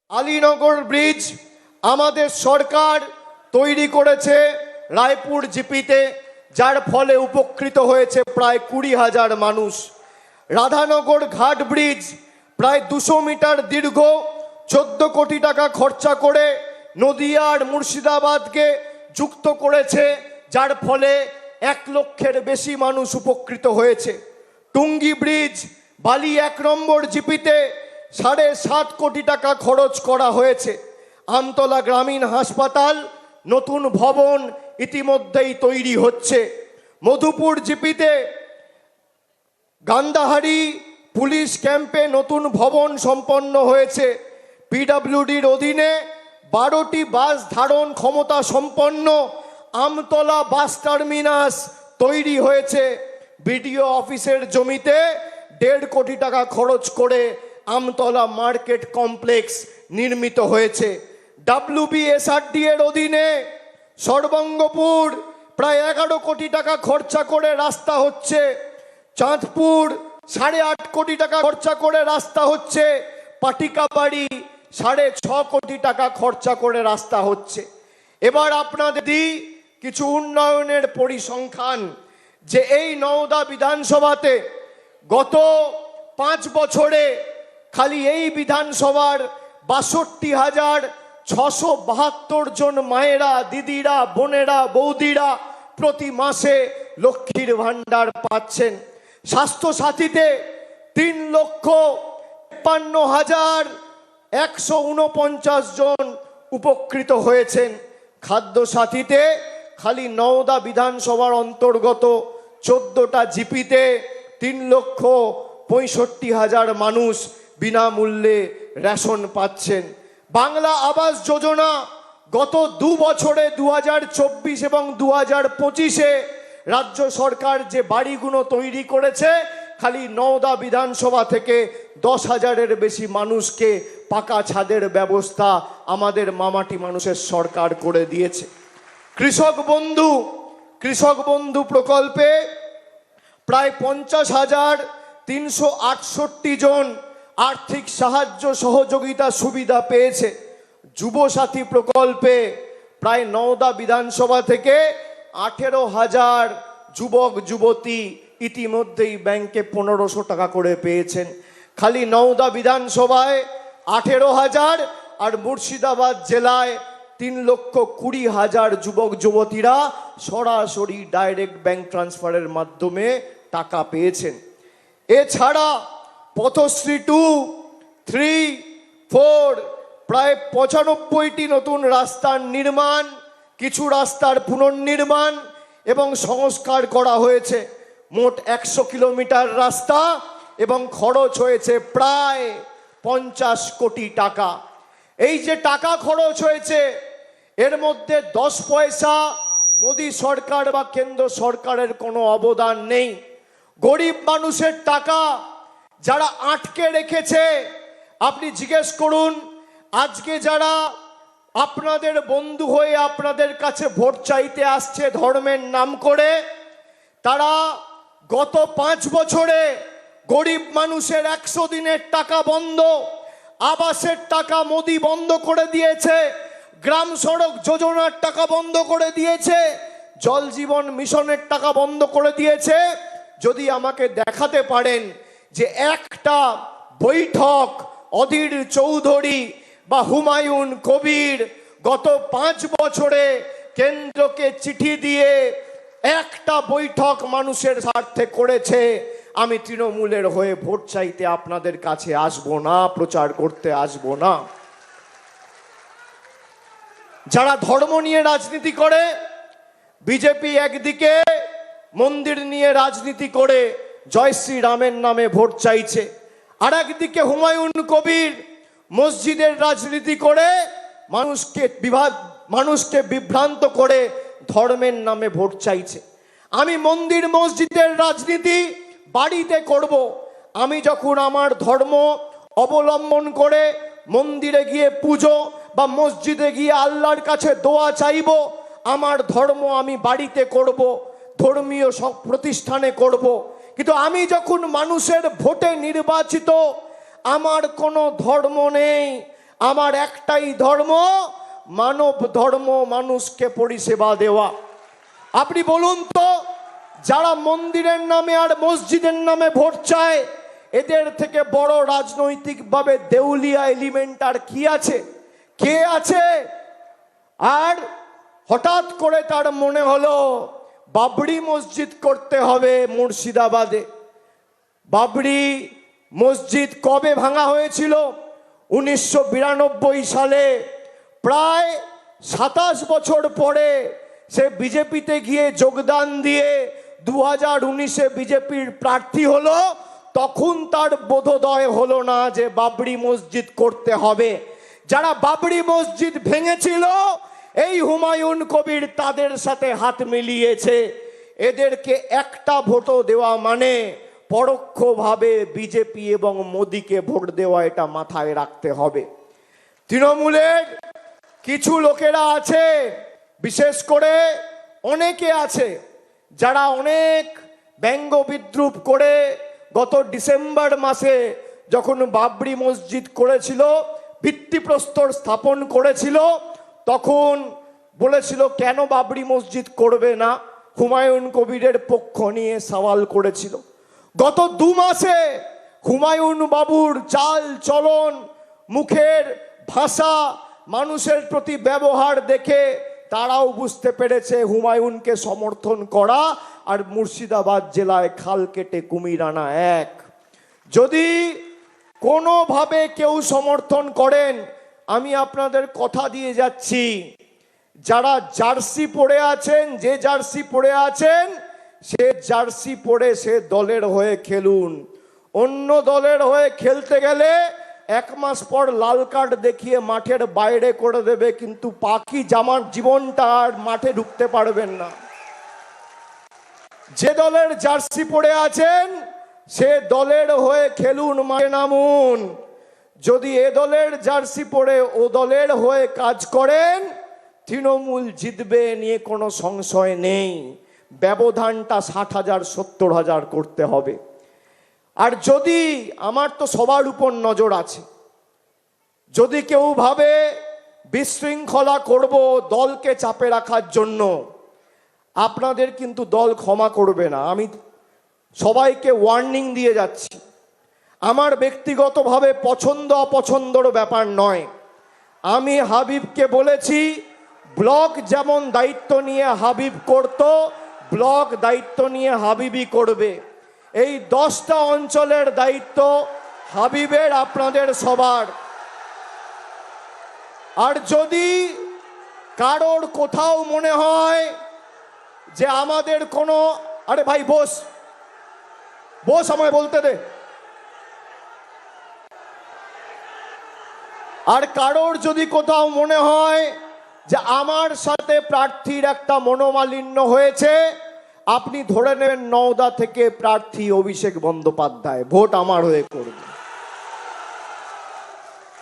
Alinagar bridge আমাদের সরকার তৈরি করেছে রায়পুর জিপিতে, যার ফলে উপকৃত হয়েছে প্রায় 20,000 মানুষ। রাধানগর ঘাট ব্রিজ প্রায় 200 মিটার দীর্ঘ, 14 কোটি টাকা খরচা করে নদিয়া আর মুর্শিদাবাদকে যুক্ত করেছে, যার ফলে 1 লক্ষের বেশি মানুষ উপকৃত হয়েছে। টুঙ্গি ব্রিজ বালি 1 নম্বর জিপিতে 7.5 কোটি টাকা খরচ করা হয়েছে। আমতলা গ্রামীণ হাসপাতাল নতুন ভবন ইতিমধ্যেই তৈরি হচ্ছে। মধুপুর জিপিতে গান্ধাহারি পুলিশ ক্যাম্পে নতুন ভবন সম্পন্ন হয়েছে। পিডব্লিউডির অধীনে 12টি বাস ধারণ ক্ষমতা সম্পন্ন আমতলা বাস টার্মিনাস তৈরি হয়েছে। বিডিও অফিসের জমিতে 1.5 কোটি টাকা খরচ করে আমতলা মার্কেট কমপ্লেক্স নির্মিত হয়েছে। WBSRD এর অধীনে সর্বঙ্গপুর প্রায় 11 কোটি টাকা খরচা করে রাস্তা হচ্ছে। চাঁদপুর 8.5 কোটি টাকা খরচা করে রাস্তা হচ্ছে। পাটিকাবাড়ি 6.5 কোটি টাকা খরচা করে রাস্তা হচ্ছে। এবার আপনাদের দিই কিছু উন্নয়নের পরিসংখ্যান, যে এই নওদা বিধানসভাতে গত 5 বছরে খালি এই বিধানসভার 62,672 জন মায়েরা, দিদিরা, বোনেরা, বৌদিরা প্রতি মাসে লক্ষ্মীর ভাণ্ডার পাচ্ছেন। স্বাস্থ্য সাথীতে 3,53,149 জন উপকৃত হয়েছেন। খাদ্য সাথীতে খালি নওদা বিধানসভার অন্তর্গত 14টা জিপিতে 3,65,000 মানুষ বিনামূল্যে রেশন পাচ্ছেন। বাংলা আবাস যোজনা গত 2 বছরে 2024 এবং 2025-এ রাজ্য সরকার যে বাড়িগুলো তৈরি করেছে, খালি নওদা বিধানসভা থেকে 10,000-এর বেশি মানুষকে পাকা ছাদের ব্যবস্থা আমাদের মামাটি মানুষের সরকার করে দিয়েছে। কৃষক বন্ধু প্রকল্পে প্রায় 50,368 জন আর্থিক সাহায্য সহযোগিতা সুবিধা পেয়েছে। যুবসাথী প্রকল্পে প্রায় নওদা বিধানসভা থেকে 18,000 যুবক যুবতী ইতিমধ্যেই ব্যাংকে 1500 টাকা করে পেয়েছেন। খালি নওদা বিধানসভায় 18,000 আর মুর্শিদাবাদ জেলায় 3,20,000 যুবক যুবতীরা সরাসরি ডাইরেক্ট ব্যাংক ট্রান্সফারের মাধ্যমে টাকা পেয়েছেন। এছাড়া পথশ্রী 2, 3, 4 প্রায় 95টি নতুন রাস্তার নির্মাণ, কিছু রাস্তার পুনর্নির্মাণ এবং সংস্কার করা হয়েছে। মোট 100 কিলোমিটার রাস্তা এবং খরচ হয়েছে প্রায় 50 কোটি টাকা। এই যে টাকা খরচ হয়েছে, এর মধ্যে 10 পয়সা মোদী সরকার বা কেন্দ্র সরকারের কোনো অবদান নেই। গরিব মানুষের টাকা যারা আটকে রেখেছে, আপনি জিজ্ঞেস করুন, আজকে যারা আপনাদের বন্ধু হয়ে আপনাদের কাছে ভোট চাইতে আসছে ধর্মের নাম করে, তারা গত 5 বছরে গরিব মানুষের 100 দিনের টাকা বন্ধ, আবাসের টাকা মোদি বন্ধ করে দিয়েছে, গ্রাম সড়ক যোজনার টাকা বন্ধ করে দিয়েছে, জল জীবন মিশনের টাকা বন্ধ করে দিয়েছে। যদি আমাকে দেখাতে পারেন যে একটা বৈঠক অধীর চৌধুরী বা হুমায়ুন কবির গত 5 বছরে কেন্দ্রকে চিঠি দিয়ে একটা বৈঠক মানুষের স্বার্থে করেছে, আমি তৃণমূলের হয়ে ভোট চাইতে আপনাদের কাছে আসবো না, প্রচার করতে আসবো না। যারা ধর্ম নিয়ে রাজনীতি করে, বিজেপি একদিকে মন্দির নিয়ে রাজনীতি করে জয় শ্রী রামের নামে ভোট চাইছে, আর একদিকে হুমায়ুন কবির মসজিদের রাজনীতি করে মানুষকে বিভ্রান্ত করে ধর্মের নামে ভোট চাইছে। আমি মন্দির মসজিদের রাজনীতি বাড়িতে করব। আমি যখন আমার ধর্ম অবলম্বন করে মন্দিরে গিয়ে পুজো বা মসজিদে গিয়ে আল্লাহর কাছে দোয়া চাইব, আমার ধর্ম আমি বাড়িতে করব, ধর্মীয় সব প্রতিষ্ঠানে করব। কিন্তু আমি যখন মানুষের ভোটে নির্বাচিত, আমার কোনো ধর্ম নেই, আমার একটাই ধর্ম, মানব ধর্ম, মানুষকে পরিষেবা দেওয়া। আপনি বলুন তো, যারা মন্দিরের নামে আর মসজিদের নামে ভোট চায়, এদের থেকে বড় রাজনৈতিকভাবে দেউলিয়া এলিমেন্ট আর কি আছে? কে আছে? আর হঠাৎ করে তার মনে হলো বাবরি মসজিদ করতে হবে মুর্শিদাবাদে। বাবরি মসজিদ কবে ভাঙা হয়েছিল? 1992 সালে। প্রায় 27 বছর পরে সে বিজেপিতে গিয়ে যোগদান দিয়ে 2019-এ বিজেপির প্রার্থী হলো। তখন তার বোধোদয় হলো না যে বাবরি মসজিদ করতে হবে। যারা বাবরি মসজিদ ভেঙেছিল, এই হুমায়ুন কবির তাদের সাথে হাত মিলিয়েছে। এদেরকে একটা ভোটও দেওয়া মানে পরোক্ষভাবে বিজেপি এবং মোদিকে ভোট দেওয়া, এটা মাথায় রাখতে হবে। তৃণমূলের কিছু লোকেরা আছে, বিশেষ করে অনেকে আছে, যারা অনেক ব্যঙ্গ বিদ্রুপ করে গত ডিসেম্বর মাসে যখন বাবরি মসজিদ করেছিল, ভিত্তিপ্রস্তর স্থাপন করেছিল, তখন বলেছিল কেন বাবরি মসজিদ করবে না, হুমায়ুন কবিরের পক্ষ নিয়ে সওয়াল করেছিল। গত 2 মাসে হুমায়ুন বাবুর চাল চলন, মুখের ভাষা, মানুষের প্রতি ব্যবহার দেখে তারাও বুঝতে পেরেছে হুমায়ুনকে সমর্থন করা আর মুর্শিদাবাদ জেলায় খাল কেটে কুমির আনা এক। যদি কোনোভাবে কেউ সমর্থন করেন, আমি আপনাদের কথা দিয়ে যাচ্ছি, যারা জার্সি পরে আছেন, যে জার্সি পরে আছেন, সে জার্সি পরে সে দলের হয়ে খেলুন। অন্য দলের হয়ে খেলতে গেলে 1 মাস পর লাল কার্ড দেখিয়ে মাঠের বাইরে করে দেবে, কিন্তু বাকি জামার জীবনটা আর মাঠে ঢুকতে পারবেন না। যে দলের জার্সি পরে আছেন সে দলের হয়ে খেলুন, মাঠে নামুন। যদি এ দলের জার্সি পরে ও দলের হয়ে কাজ করেন, তৃণমূল জিতবে নিয়ে কোনো সংশয় নেই। ব্যবধানটা 60,000 70,000 করতে হবে। আর যদি, আমার তো সবার উপর নজর আছে, যদি কেউ ভাবে বিশৃঙ্খলা করব দলকে চাপে রাখার জন্য, আপনাদের কিন্তু দল ক্ষমা করবে না। আমি সবাইকে ওয়ার্নিং দিয়ে যাচ্ছি। আমার ব্যক্তিগতভাবে পছন্দ অপছন্দর ব্যাপার নয়। আমি হাবিবকে বলেছি, ব্লক যেমন দায়িত্ব নিয়ে হাবিব করত, ব্লক দায়িত্ব নিয়ে হাবিবই করবে। এই 10টা অঞ্চলের দায়িত্ব হাবিবের, আপনাদের সবার। আর যদি কারোর কোথাও মনে হয় যে আমাদের কোনো, আরে ভাই বস বস, আমায় বলতে দে। আর কারোর যদি কোথাও মনে হয় যে আমার সাথে প্রার্থীর একটা মনোমালিন্য হয়েছে, আপনি ধরে নেবেন নওদা থেকে প্রার্থী অভিষেক বন্দ্যোপাধ্যায় ভোট আমার হয়ে করবে।